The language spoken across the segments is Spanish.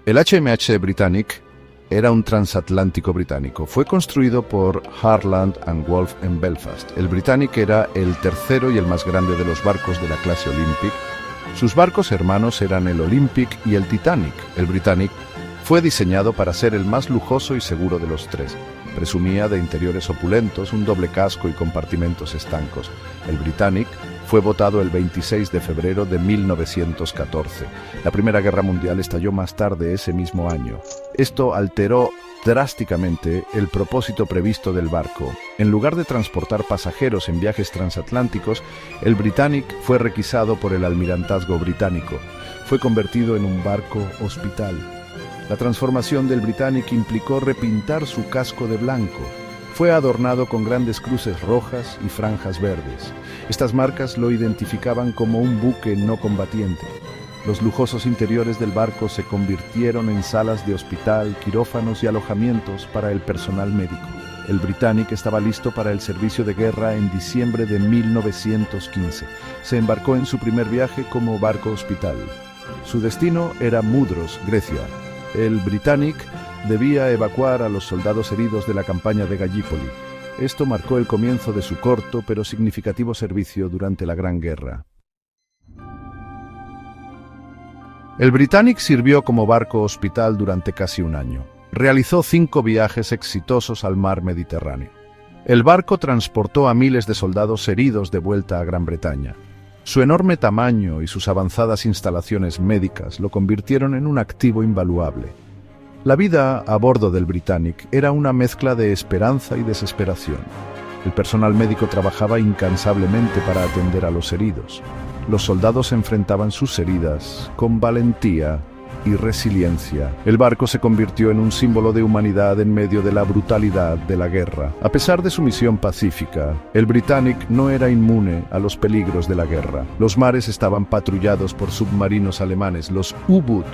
El HMH Britannic era un transatlántico británico. Fue construido por Harland and Wolff en Belfast. El Britannic era el tercero y el más grande de los barcos de la clase Olympic. Sus barcos hermanos eran el Olympic y el Titanic. El Britannic fue diseñado para ser el más lujoso y seguro de los tres. Presumía de interiores opulentos, un doble casco y compartimentos estancos. El Britannic fue votado el 26 de febrero de 1914. La Primera Guerra Mundial estalló más tarde ese mismo año. Esto alteró drásticamente el propósito previsto del barco. En lugar de transportar pasajeros en viajes transatlánticos, el Britannic fue requisado por el almirantazgo británico. Fue convertido en un barco hospital. La transformación del Britannic implicó repintar su casco de blanco. Fue adornado con grandes cruces rojas y franjas verdes. Estas marcas lo identificaban como un buque no combatiente. Los lujosos interiores del barco se convirtieron en salas de hospital, quirófanos y alojamientos para el personal médico. El Britannic estaba listo para el servicio de guerra en diciembre de 1915. Se embarcó en su primer viaje como barco hospital. Su destino era Mudros, Grecia. El Britannic debía evacuar a los soldados heridos de la campaña de Gallipoli. Esto marcó el comienzo de su corto pero significativo servicio durante la Gran Guerra. El Britannic sirvió como barco hospital durante casi un año. Realizó 5 viajes exitosos al mar Mediterráneo. El barco transportó a miles de soldados heridos de vuelta a Gran Bretaña. Su enorme tamaño y sus avanzadas instalaciones médicas lo convirtieron en un activo invaluable. La vida a bordo del Britannic era una mezcla de esperanza y desesperación. El personal médico trabajaba incansablemente para atender a los heridos. Los soldados enfrentaban sus heridas con valentía y resiliencia. El barco se convirtió en un símbolo de humanidad en medio de la brutalidad de la guerra. A pesar de su misión pacífica, el Britannic no era inmune a los peligros de la guerra. Los mares estaban patrullados por submarinos alemanes, los U-Boot.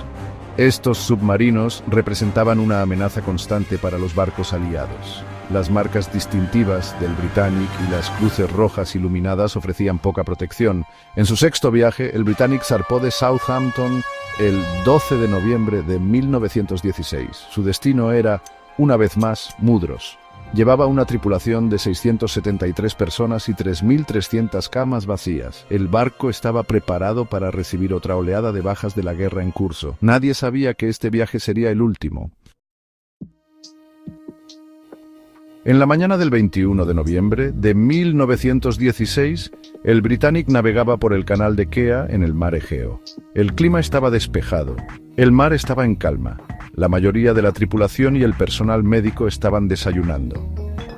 Estos submarinos representaban una amenaza constante para los barcos aliados. Las marcas distintivas del Britannic y las cruces rojas iluminadas ofrecían poca protección. En su sexto viaje, el Britannic zarpó de Southampton el 12 de noviembre de 1916. Su destino era, una vez más, Mudros. Llevaba una tripulación de 673 personas y 3.300 camas vacías. El barco estaba preparado para recibir otra oleada de bajas de la guerra en curso. Nadie sabía que este viaje sería el último. En la mañana del 21 de noviembre de 1916, el Britannic navegaba por el canal de Kea en el mar Egeo. El clima estaba despejado. El mar estaba en calma. La mayoría de la tripulación y el personal médico estaban desayunando.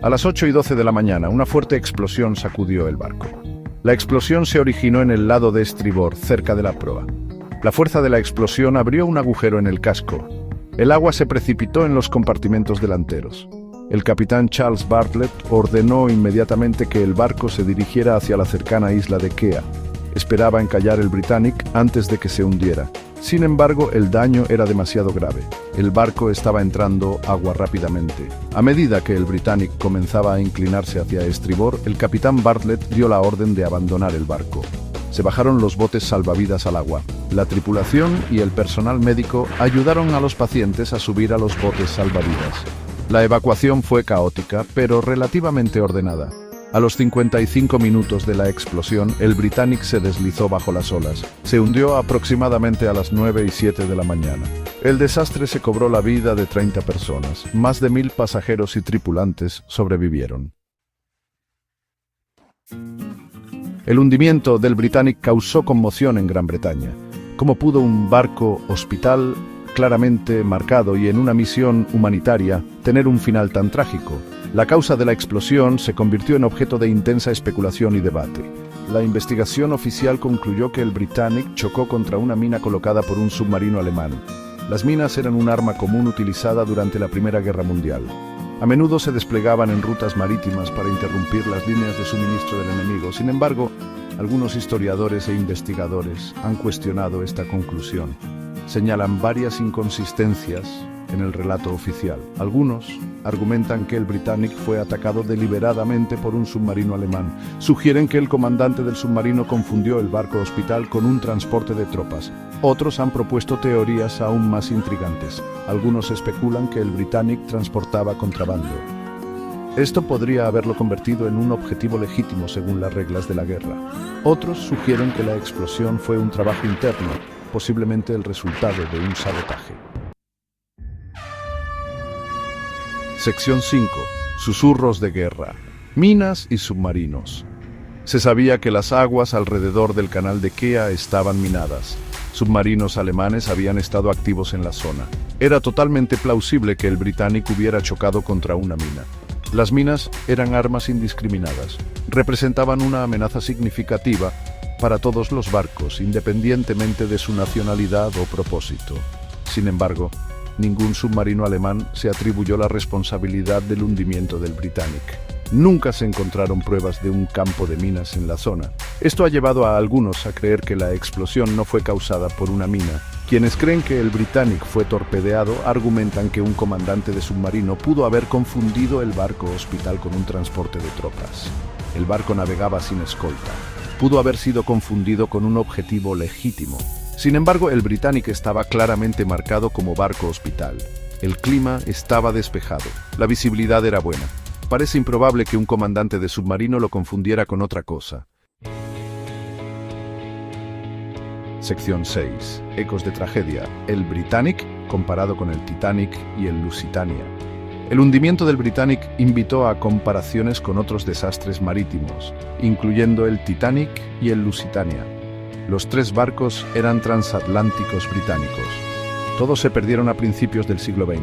A las 8:12 de la mañana, una fuerte explosión sacudió el barco. La explosión se originó en el lado de estribor, cerca de la proa. La fuerza de la explosión abrió un agujero en el casco. El agua se precipitó en los compartimentos delanteros. El capitán Charles Bartlett ordenó inmediatamente que el barco se dirigiera hacia la cercana isla de Kea. Esperaba encallar el Britannic antes de que se hundiera. Sin embargo, el daño era demasiado grave. El barco estaba entrando agua rápidamente. A medida que el Britannic comenzaba a inclinarse hacia estribor, el capitán Bartlett dio la orden de abandonar el barco. Se bajaron los botes salvavidas al agua. La tripulación y el personal médico ayudaron a los pacientes a subir a los botes salvavidas. La evacuación fue caótica, pero relativamente ordenada. A los 55 minutos de la explosión, el Britannic se deslizó bajo las olas. Se hundió aproximadamente a las 9:07 de la mañana. El desastre se cobró la vida de 30 personas. Más de 1.000 pasajeros y tripulantes sobrevivieron. El hundimiento del Britannic causó conmoción en Gran Bretaña. ¿Cómo pudo un barco hospital claramente marcado y en una misión humanitaria tener un final tan trágico? La causa de la explosión se convirtió en objeto de intensa especulación y debate. La investigación oficial concluyó que el Britannic chocó contra una mina colocada por un submarino alemán. Las minas eran un arma común utilizada durante la Primera Guerra Mundial. A menudo se desplegaban en rutas marítimas para interrumpir las líneas de suministro del enemigo. Sin embargo, algunos historiadores e investigadores han cuestionado esta conclusión. Señalan varias inconsistencias en el relato oficial. Algunos argumentan que el Britannic fue atacado deliberadamente por un submarino alemán. Sugieren que el comandante del submarino confundió el barco hospital con un transporte de tropas. Otros han propuesto teorías aún más intrigantes. Algunos especulan que el Britannic transportaba contrabando. Esto podría haberlo convertido en un objetivo legítimo según las reglas de la guerra. Otros sugieren que la explosión fue un trabajo interno, posiblemente el resultado de un sabotaje. Sección 5. Susurros de guerra. Minas y submarinos. Se sabía que las aguas alrededor del canal de Kea estaban minadas. Submarinos alemanes habían estado activos en la zona. Era totalmente plausible que el Britannic hubiera chocado contra una mina. Las minas eran armas indiscriminadas. Representaban una amenaza significativa para todos los barcos, independientemente de su nacionalidad o propósito. Sin embargo, ningún submarino alemán se atribuyó la responsabilidad del hundimiento del Britannic. Nunca se encontraron pruebas de un campo de minas en la zona. Esto ha llevado a algunos a creer que la explosión no fue causada por una mina. Quienes creen que el Britannic fue torpedeado argumentan que un comandante de submarino pudo haber confundido el barco hospital con un transporte de tropas. El barco navegaba sin escolta. Pudo haber sido confundido con un objetivo legítimo. Sin embargo, el Britannic estaba claramente marcado como barco hospital. El clima estaba despejado. La visibilidad era buena. Parece improbable que un comandante de submarino lo confundiera con otra cosa. Sección 6. Ecos de tragedia. El Britannic comparado con el Titanic y el Lusitania. El hundimiento del Britannic invitó a comparaciones con otros desastres marítimos, incluyendo el Titanic y el Lusitania. Los tres barcos eran transatlánticos británicos. Todos se perdieron a principios del siglo XX.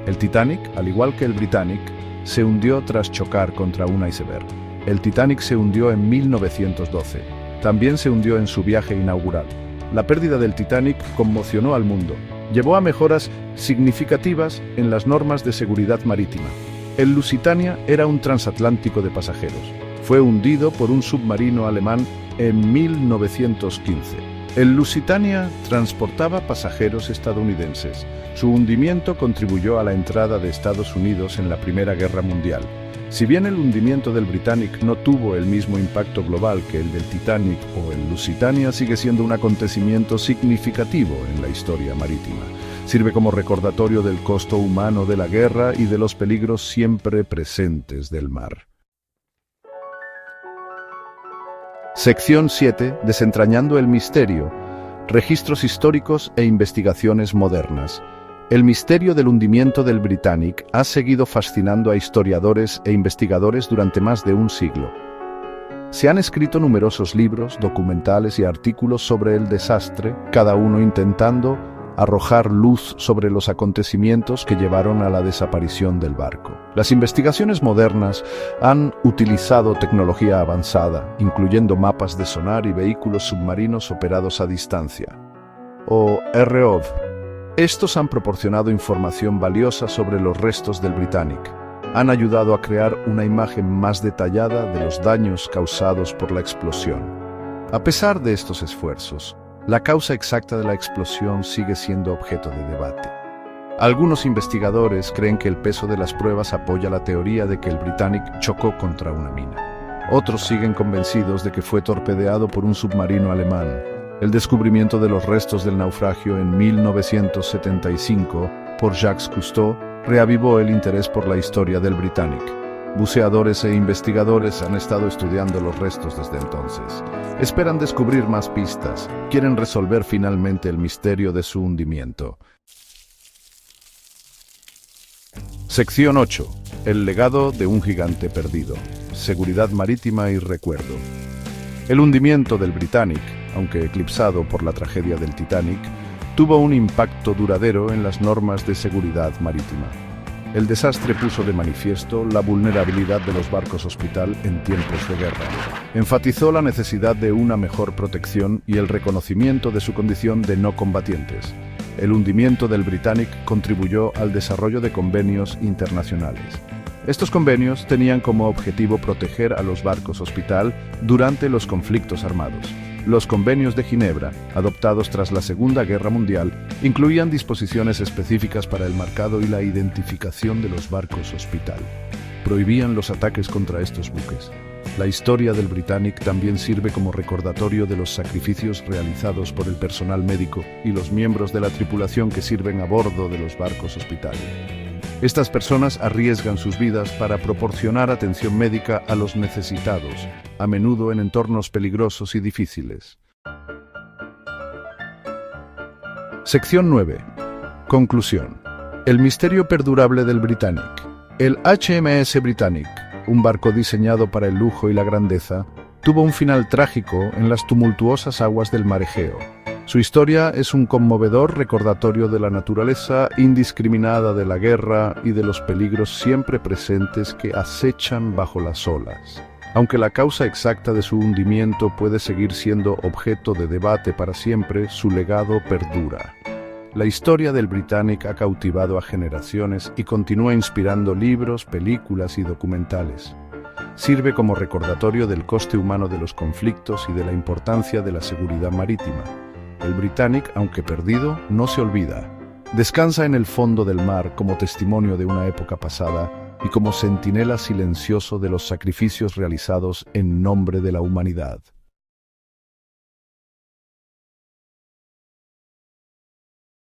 El Titanic, al igual que el Britannic, se hundió tras chocar contra un iceberg. El Titanic se hundió en 1912. También se hundió en su viaje inaugural. La pérdida del Titanic conmocionó al mundo. Llevó a mejoras significativas en las normas de seguridad marítima. El Lusitania era un transatlántico de pasajeros. Fue hundido por un submarino alemán en 1915. El Lusitania transportaba pasajeros estadounidenses. Su hundimiento contribuyó a la entrada de Estados Unidos en la Primera Guerra Mundial. Si bien el hundimiento del Britannic no tuvo el mismo impacto global que el del Titanic o el Lusitania, sigue siendo un acontecimiento significativo en la historia marítima. Sirve como recordatorio del costo humano de la guerra y de los peligros siempre presentes del mar. Sección 7. Desentrañando el misterio. Registros históricos e investigaciones modernas. El misterio del hundimiento del Britannic ha seguido fascinando a historiadores e investigadores durante más de un siglo. Se han escrito numerosos libros, documentales y artículos sobre el desastre, cada uno intentando arrojar luz sobre los acontecimientos que llevaron a la desaparición del barco. Las investigaciones modernas han utilizado tecnología avanzada, incluyendo mapas de sonar y vehículos submarinos operados a distancia, o ROV. Estos han proporcionado información valiosa sobre los restos del Britannic. Han ayudado a crear una imagen más detallada de los daños causados por la explosión. A pesar de estos esfuerzos, la causa exacta de la explosión sigue siendo objeto de debate. Algunos investigadores creen que el peso de las pruebas apoya la teoría de que el Britannic chocó contra una mina. Otros siguen convencidos de que fue torpedeado por un submarino alemán. El descubrimiento de los restos del naufragio en 1975 por Jacques Cousteau reavivó el interés por la historia del Britannic. Buceadores e investigadores han estado estudiando los restos desde entonces. Esperan descubrir más pistas. Quieren resolver finalmente el misterio de su hundimiento. Sección 8. El legado de un gigante perdido. Seguridad marítima y recuerdo. El hundimiento del Britannic, aunque eclipsado por la tragedia del Titanic, tuvo un impacto duradero en las normas de seguridad marítima. El desastre puso de manifiesto la vulnerabilidad de los barcos hospital en tiempos de guerra. Enfatizó la necesidad de una mejor protección y el reconocimiento de su condición de no combatientes. El hundimiento del Britannic contribuyó al desarrollo de convenios internacionales. Estos convenios tenían como objetivo proteger a los barcos hospital durante los conflictos armados. Los convenios de Ginebra, adoptados tras la Segunda Guerra Mundial, incluían disposiciones específicas para el marcado y la identificación de los barcos hospital. Prohibían los ataques contra estos buques. La historia del Britannic también sirve como recordatorio de los sacrificios realizados por el personal médico y los miembros de la tripulación que sirven a bordo de los barcos hospital. Estas personas arriesgan sus vidas para proporcionar atención médica a los necesitados, a menudo en entornos peligrosos y difíciles. Sección 9. Conclusión. El misterio perdurable del Britannic. El HMS Britannic, un barco diseñado para el lujo y la grandeza, tuvo un final trágico en las tumultuosas aguas del mar Egeo. Su historia es un conmovedor recordatorio de la naturaleza indiscriminada de la guerra y de los peligros siempre presentes que acechan bajo las olas. Aunque la causa exacta de su hundimiento puede seguir siendo objeto de debate para siempre, su legado perdura. La historia del Britannic ha cautivado a generaciones y continúa inspirando libros, películas y documentales. Sirve como recordatorio del coste humano de los conflictos y de la importancia de la seguridad marítima. El Britannic, aunque perdido, no se olvida. Descansa en el fondo del mar como testimonio de una época pasada y como centinela silencioso de los sacrificios realizados en nombre de la humanidad.